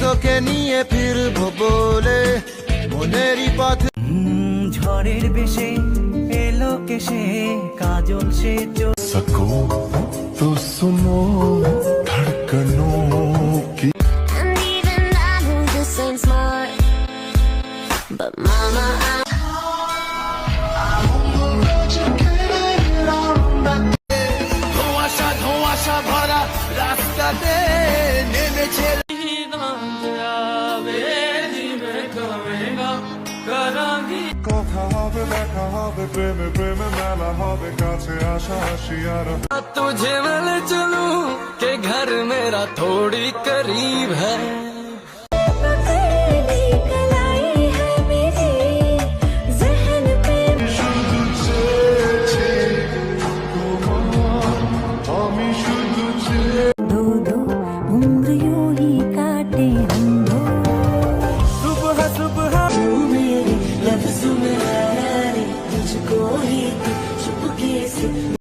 তোকে নিয়ে ফিরবো বলে মনেরই পথে। ঝড়ের বেশে এলো কেসে কাজল সে सको तो सुनो धड़कनों की। And even I know this ain't smart, but mama, ধোঁয়াশা ভরা রাস্তাতে নেমেছে। কথা হবে দেখা হবে প্রেমে প্রেমে মেলা হবে কাছে আসা আসি আর तुझे मिल चलूं के घर मेरा थोड़ी करीब है।